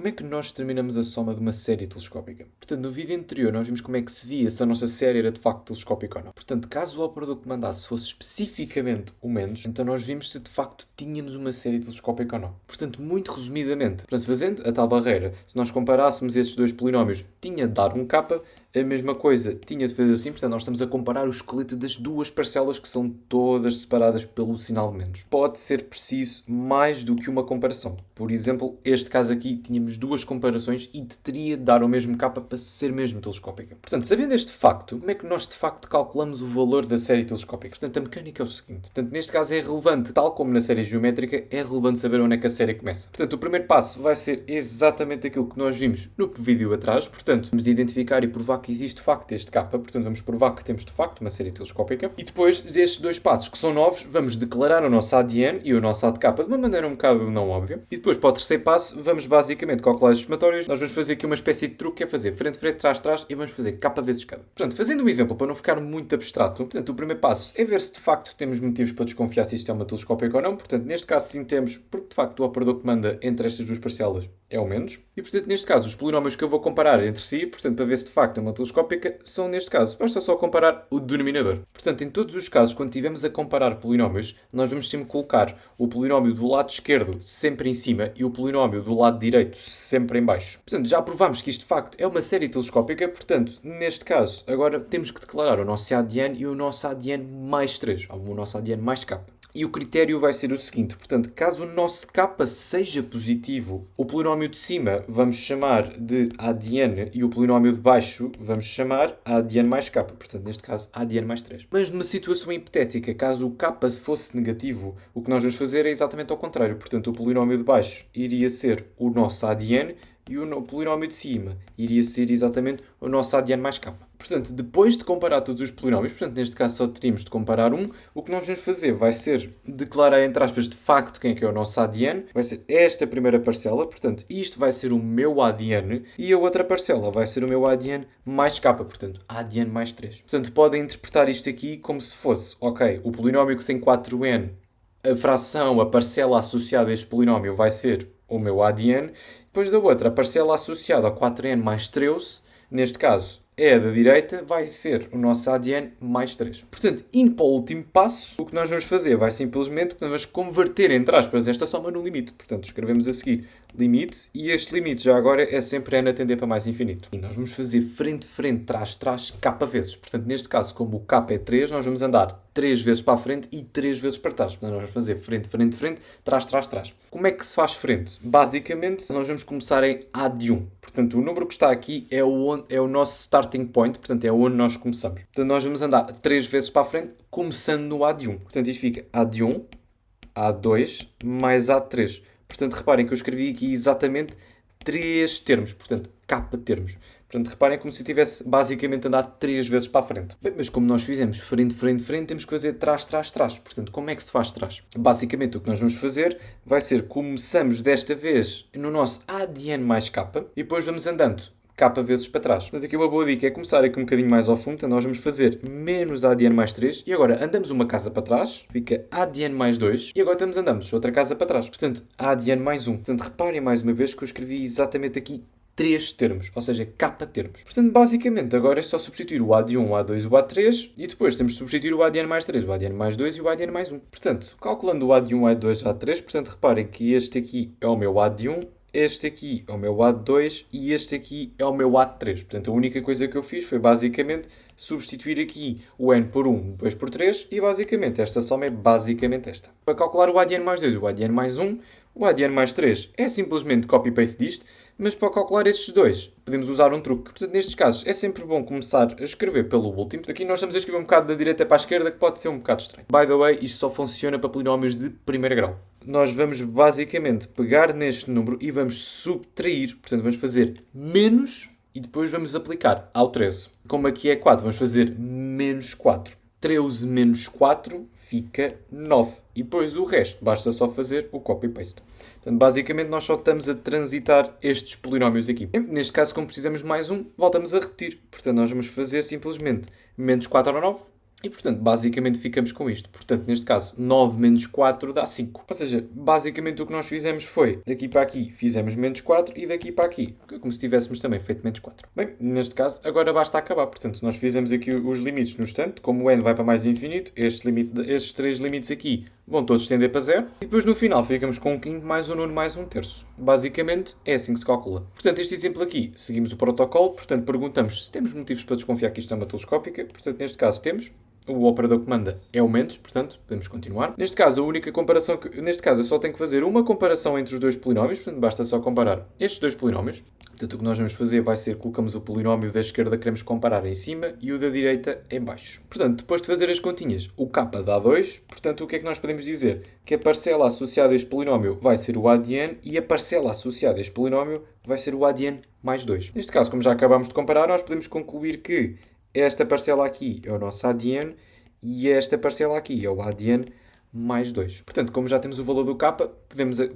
como é que nós determinamos a soma de uma série telescópica? Portanto, no vídeo anterior nós vimos como é que se via se a nossa série era de facto telescópica ou não. Portanto, caso o operador que mandasse fosse especificamente o menos, então nós vimos se de facto tínhamos uma série telescópica ou não. Portanto, muito resumidamente, portanto, fazendo a tal barreira, se nós comparássemos estes dois polinómios, tinha de dar um K, a mesma coisa tinha de fazer assim, portanto nós estamos a comparar o esqueleto das duas parcelas que são todas separadas pelo sinal menos. Pode ser preciso mais do que uma comparação. Por exemplo, este caso aqui tínhamos duas comparações e teria de dar o mesmo K para ser mesmo telescópica. Portanto, sabendo este facto, como é que nós de facto calculamos o valor da série telescópica? Portanto, a mecânica é o seguinte. Portanto, neste caso é relevante, tal como na série geométrica, é relevante saber onde é que a série começa. Portanto, o primeiro passo vai ser exatamente aquilo que nós vimos no vídeo atrás. Portanto, vamos identificar e provar que existe de facto este K, portanto vamos provar que temos de facto uma série telescópica. E depois destes dois passos que são novos, vamos declarar o nosso ADN e o nosso ADK de uma maneira um bocado não óbvia. E depois para o terceiro passo, vamos basicamente calcular os somatórios. Nós vamos fazer aqui uma espécie de truque, que é fazer frente, frente, trás, trás e vamos fazer K vezes cada. Portanto, fazendo um exemplo para não ficar muito abstrato, portanto o primeiro passo é ver se de facto temos motivos para desconfiar se isto é uma telescópica ou não. Portanto, neste caso sim temos, porque de facto o operador que manda entre estas duas parcelas é o menos. E portanto, neste caso, os polinómios que eu vou comparar entre si, portanto, para ver se de facto é uma telescópica, são neste caso. Basta só comparar o denominador. Portanto, em todos os casos, quando estivermos a comparar polinómios, nós vamos sempre colocar o polinómio do lado esquerdo sempre em cima e o polinómio do lado direito sempre em baixo. Portanto, já provamos que isto de facto é uma série telescópica. Portanto, neste caso, agora temos que declarar o nosso ADN e o nosso ADN mais 3, ou o nosso ADN mais K. E o critério vai ser o seguinte, portanto, caso o nosso K seja positivo, o polinómio de cima vamos chamar de ADN e o polinómio de baixo vamos chamar ADN mais K, portanto, neste caso, ADN mais 3. Mas numa situação hipotética, caso o K fosse negativo, o que nós vamos fazer é exatamente ao contrário, portanto, o polinómio de baixo iria ser o nosso ADN e o polinómio de cima iria ser exatamente o nosso ADN mais K. Portanto, depois de comparar todos os polinómios, portanto, neste caso só teríamos de comparar um, o que nós vamos fazer vai ser declarar, entre aspas, de facto quem é que é o nosso ADN, vai ser esta primeira parcela, portanto, isto vai ser o meu ADN, e a outra parcela vai ser o meu ADN mais K, portanto, ADN mais 3. Portanto, podem interpretar isto aqui como se fosse, ok, o polinómio que tem 4n, a fração, a parcela associada a este polinómio vai ser o meu ADN, depois da outra, a parcela associada a 4n mais 13, neste caso, é a da direita, vai ser o nosso ADN mais 3. Portanto, indo para o último passo, o que nós vamos fazer vai simplesmente que nós vamos converter, entre aspas, esta soma no limite. Portanto, escrevemos a seguir limite, e este limite já agora é sempre n a tender para mais infinito. E nós vamos fazer frente, frente, trás, trás, K vezes. Portanto, neste caso, como o K é 3, nós vamos andar 3 vezes para a frente e 3 vezes para trás. Portanto, nós vamos fazer frente, frente, frente, trás, trás, trás. Como é que se faz frente? Basicamente, nós vamos começar em A de 1. Portanto, o número que está aqui é o nosso starting point, portanto, é onde nós começamos. Portanto, nós vamos andar 3 vezes para a frente, começando no A de 1. Portanto, isto fica A de 1, A2, mais A de 3. Portanto, reparem que eu escrevi aqui exatamente 3 termos, portanto, K termos. Portanto, reparem como se eu tivesse basicamente andado 3 vezes para a frente. Bem, mas como nós fizemos frente, frente, frente, temos que fazer trás, trás, trás. Portanto, como é que se faz trás? Basicamente, o que nós vamos fazer vai ser, começamos desta vez no nosso ADN mais K e depois vamos andando K vezes para trás. Mas aqui uma boa dica é começar aqui um bocadinho mais ao fundo. Então nós vamos fazer menos ADN mais 3 e agora andamos uma casa para trás, fica ADN mais 2 e agora andamos outra casa para trás. Portanto, ADN mais 1. Portanto, reparem mais uma vez que eu escrevi exatamente aqui 3 termos, ou seja, K termos. Portanto, basicamente, agora é só substituir o A de 1, o A2 e o A3 e depois temos de substituir o ADN mais 3, o ADN mais 2 e o ADN mais 1. Portanto, calculando o A de 1, A2 e A3, portanto, reparem que este aqui é o meu A de 1, este aqui é o meu A de 2 e este aqui é o meu A de 3. Portanto, a única coisa que eu fiz foi basicamente substituir aqui o N por 1, 2 por 3 e basicamente esta soma é basicamente esta. Para calcular o ADN mais 2 e o ADN mais 1, o ADN mais 3 é simplesmente copy-paste disto, mas para calcular estes dois podemos usar um truque. Portanto, nestes casos é sempre bom começar a escrever pelo último. Aqui nós estamos a escrever um bocado da direita para a esquerda, que pode ser um bocado estranho. By the way, isto só funciona para polinómios de primeiro grau. Nós vamos basicamente pegar neste número e vamos subtrair. Portanto, vamos fazer menos e depois vamos aplicar ao 13. Como aqui é 4, vamos fazer menos 4. 13 menos 4 fica 9. E depois o resto, basta só fazer o copy-paste. Portanto, basicamente nós só estamos a transitar estes polinómios aqui. Neste caso, como precisamos de mais um, voltamos a repetir. Portanto, nós vamos fazer simplesmente menos 4 ao 9 E, portanto, basicamente ficamos com isto. Portanto, neste caso, 9 menos 4 dá 5. Ou seja, basicamente o que nós fizemos foi, daqui para aqui fizemos menos 4 e daqui para aqui, como se tivéssemos também feito menos 4. Bem, neste caso, agora basta acabar. Portanto, nós fizemos aqui os limites no instante, como o n vai para mais infinito, estes 3 limites aqui vão todos estender para 0. E depois no final ficamos com 1 quinto mais 1 nono mais 1 terço. Basicamente, é assim que se calcula. Portanto, este exemplo aqui, seguimos o protocolo. Portanto, perguntamos se temos motivos para desconfiar que isto é uma telescópica. Portanto, neste caso temos. O operador que manda é o menos, portanto, podemos continuar. Neste caso, a única comparação neste caso, eu só tenho que fazer uma comparação entre os dois polinómios, portanto, basta só comparar estes dois polinómios. Portanto, o que nós vamos fazer vai ser, colocamos o polinómio da esquerda que queremos comparar em cima e o da direita em baixo. Portanto, depois de fazer as continhas, o k dá 2, portanto, o que é que nós podemos dizer? Que a parcela associada a este polinómio vai ser o a de n e a parcela associada a este polinómio vai ser o a de n mais 2. Neste caso, como já acabámos de comparar, nós podemos concluir que esta parcela aqui é o nosso a de n e esta parcela aqui é o a de n mais 2. Portanto, como já temos o valor do k,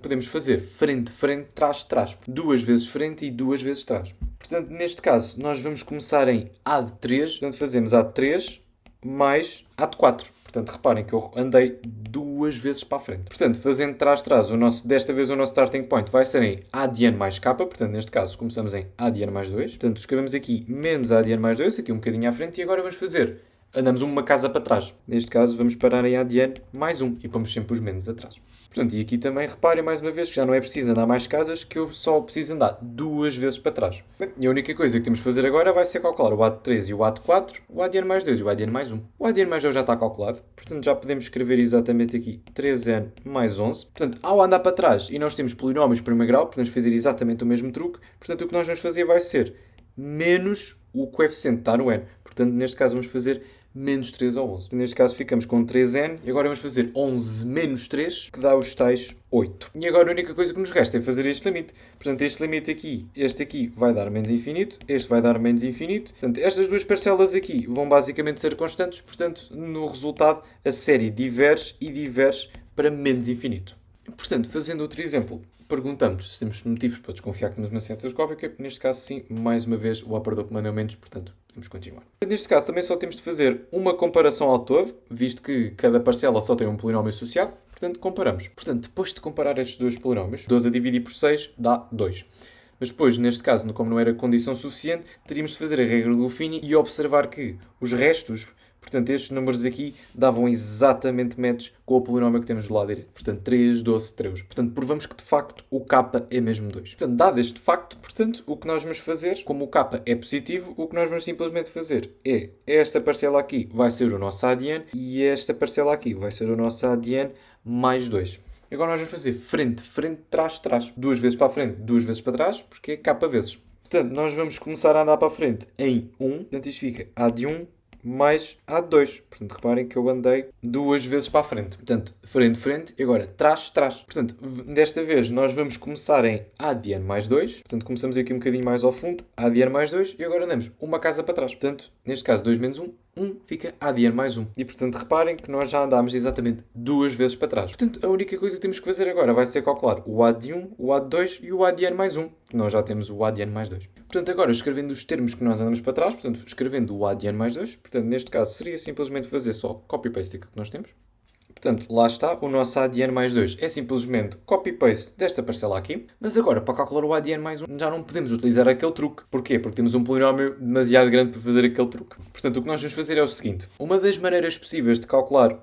podemos fazer frente, frente, trás, trás. 2 vezes frente e 2 vezes trás. Portanto, neste caso, nós vamos começar em a de 3. Portanto, fazemos a de 3 mais a de 4. Portanto, reparem que eu andei 2 vezes para a frente. Portanto, fazendo trás, trás, desta vez o nosso starting point vai ser em a de n mais k. Portanto, neste caso, começamos em a de n mais 2. Portanto, escrevemos aqui menos a de n mais 2, aqui um bocadinho à frente. E agora vamos fazer, andamos uma casa para trás. Neste caso, vamos parar em a de n mais 1 e pomos sempre os menos atrás. Portanto, e aqui também reparem mais uma vez que já não é preciso andar mais casas, que eu só preciso andar 2 vezes para trás. Bem, e a única coisa que temos de fazer agora vai ser calcular o a de 3 e o a de 4, o a de n mais 2 e o a de n mais 1. O a de n mais 2 já está calculado, portanto já podemos escrever exatamente aqui 3n mais 11. Portanto, ao andar para trás e nós temos polinómios de primeiro grau, podemos fazer exatamente o mesmo truque. Portanto, o que nós vamos fazer vai ser menos o coeficiente que está no n. Portanto, neste caso vamos fazer menos 3 ou 11. Neste caso ficamos com 3n e agora vamos fazer 11 menos 3, que dá os tais 8. E agora a única coisa que nos resta é fazer este limite. Portanto, este limite aqui, este aqui vai dar menos infinito, este vai dar menos infinito. Portanto, estas duas parcelas aqui vão basicamente ser constantes, portanto, no resultado a série diverge e diverge para menos infinito. Portanto, fazendo outro exemplo, perguntamos se temos motivos para desconfiar que temos uma ciência telescópica. Neste caso, sim, mais uma vez, o operador que manda é menos, portanto, podemos continuar. Neste caso, também só temos de fazer uma comparação ao todo, visto que cada parcela só tem um polinómio associado. Portanto, comparamos. Portanto, depois de comparar estes dois polinómios, 12 a dividir por 6 dá 2. Mas depois, neste caso, como não era condição suficiente, teríamos de fazer a regra do Fini e observar que os restos, portanto, estes números aqui davam exatamente match com o polinómio que temos do lado direito. Portanto, 3, 12, 3. Portanto, provamos que, de facto, o k é mesmo 2. Portanto, dado este facto, portanto, o que nós vamos fazer, como o k é positivo, o que nós vamos simplesmente fazer é esta parcela aqui vai ser o nosso a de n e esta parcela aqui vai ser o nosso a de n mais 2. Agora nós vamos fazer frente, frente, trás, trás. 2 vezes para a frente, 2 vezes para trás, porque é k vezes. Portanto, nós vamos começar a andar para a frente em 1. Portanto, isto fica a de 1 mais a de 2. Portanto, reparem que eu andei 2 vezes para a frente. Portanto, frente, frente e agora trás, trás. Portanto, desta vez nós vamos começar em a de n mais 2. Portanto, começamos aqui um bocadinho mais ao fundo. A de n mais 2 e agora andamos uma casa para trás. Portanto, neste caso 2 menos 1. 1 fica a de n mais 1. E, portanto, reparem que nós já andámos exatamente 2 vezes para trás. Portanto, a única coisa que temos que fazer agora vai ser calcular o a de 1, o a de 2 e o a de n mais 1. Nós já temos o a de n mais 2. Portanto, agora, escrevendo os termos que nós andamos para trás, portanto, escrevendo o a de n mais 2, portanto, neste caso, seria simplesmente fazer só copy-paste aquilo que nós temos. Portanto, lá está, o nosso a de n mais 2 é simplesmente copy-paste desta parcela aqui. Mas agora, para calcular o a de n mais 1, já não podemos utilizar aquele truque. Porquê? Porque temos um polinómio demasiado grande para fazer aquele truque. Portanto, o que nós vamos fazer é o seguinte. Uma das maneiras possíveis de calcular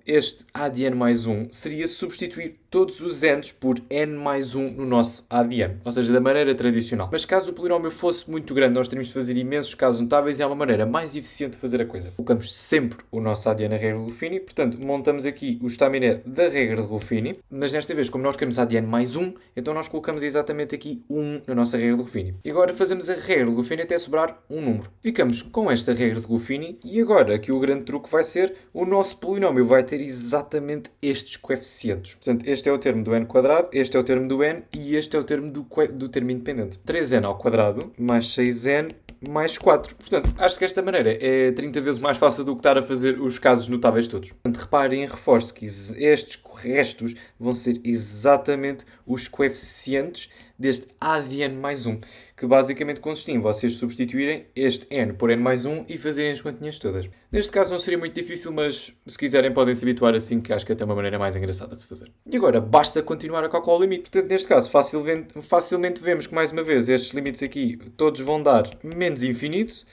este a de n mais 1 seria substituir todos os n's por n mais 1 no nosso a de n. Ou seja, da maneira tradicional. Mas caso o polinómio fosse muito grande, nós teríamos de fazer imensos casos notáveis e é uma maneira mais eficiente de fazer a coisa. Colocamos sempre o nosso a de n na regra do Fini. Portanto, montamos aqui o estaminé da regra de Ruffini, mas desta vez, como nós queremos a de n mais 1, então nós colocamos exatamente aqui 1 na nossa regra de Ruffini. E agora fazemos a regra de Ruffini até sobrar um número. Ficamos com esta regra de Ruffini e agora aqui o grande truque vai ser o nosso polinómio vai ter exatamente estes coeficientes. Portanto, este é o termo do n quadrado, este é o termo do n e este é o termo do termo independente. 3n ao quadrado mais 6n mais 4. Portanto, acho que esta maneira é 30 vezes mais fácil do que estar a fazer os casos notáveis todos. Portanto, reparem e reforço que estes restos vão ser exatamente os coeficientes deste A de n mais 1, que basicamente consistia em vocês substituírem este n por n mais 1 e fazerem as continhas todas. Neste caso não seria muito difícil, mas se quiserem podem se habituar assim, que acho que é até uma maneira mais engraçada de se fazer. E agora basta continuar a calcular o limite. Portanto, neste caso, facilmente vemos que, mais uma vez, estes limites aqui todos vão dar menos infinito.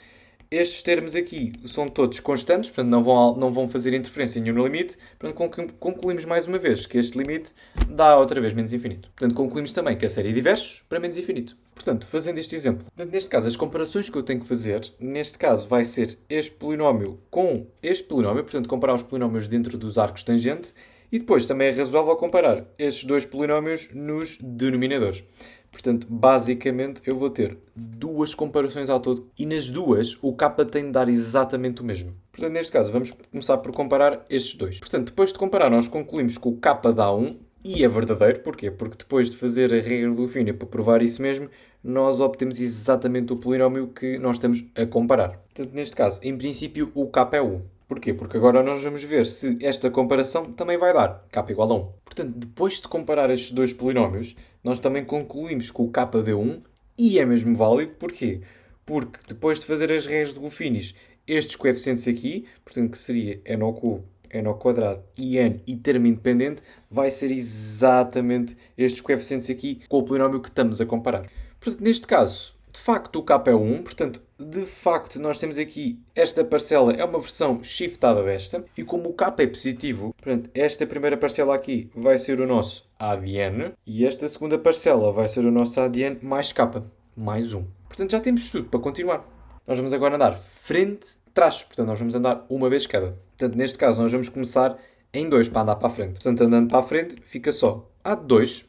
Estes termos aqui são todos constantes, portanto não vão fazer interferência nenhuma no limite. Portanto, concluímos mais uma vez que este limite dá outra vez menos infinito. Portanto, concluímos também que a série de diversos para menos infinito. Portanto, fazendo este exemplo, portanto, neste caso, as comparações que eu tenho que fazer, neste caso vai ser este polinómio com este polinómio, portanto, comparar os polinómios dentro dos arcos tangente, e depois também é razoável comparar estes dois polinómios nos denominadores. Portanto, basicamente, eu vou ter duas comparações ao todo e nas duas o k tem de dar exatamente o mesmo. Portanto, neste caso, vamos começar por comparar estes dois. Portanto, depois de comparar, nós concluímos que o k dá 1 e é verdadeiro. Porquê? Porque depois de fazer a regra do fino para provar isso mesmo, nós obtemos exatamente o polinómio que nós estamos a comparar. Portanto, neste caso, em princípio, o k é 1. Porquê? Porque agora nós vamos ver se esta comparação também vai dar k igual a 1. Portanto, depois de comparar estes dois polinómios, nós também concluímos que o k deu 1 e é mesmo válido. Porquê? Porque depois de fazer as regras de Gofinis, estes coeficientes aqui, portanto que seria n ao cubo, n ao quadrado e n e termo independente, vai ser exatamente estes coeficientes aqui com o polinómio que estamos a comparar. Portanto, neste caso, de facto o k é 1, portanto, de facto nós temos aqui esta parcela, é uma versão shiftada desta, e como o k é positivo, portanto, esta primeira parcela aqui vai ser o nosso a de n, e esta segunda parcela vai ser o nosso a de n mais k, mais 1. Portanto, já temos tudo para continuar. Nós vamos agora andar frente-trás, portanto, nós vamos andar uma vez cada. Portanto, neste caso, nós vamos começar em 2 para andar para a frente. Portanto, andando para a frente, fica só a de 2,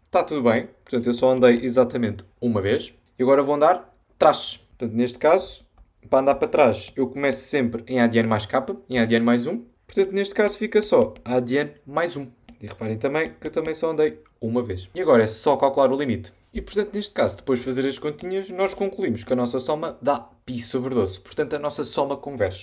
está tudo bem, portanto, eu só andei exatamente uma vez. E agora vou andar trás. Portanto, neste caso, para andar para trás, eu começo sempre em A de n mais k, em A de n mais 1. Portanto, neste caso fica só A de n mais 1. E reparem também que eu também só andei uma vez. E agora é só calcular o limite. E, portanto, neste caso, depois de fazer as continhas, nós concluímos que a nossa soma dá π sobre 12. Portanto, a nossa soma converge.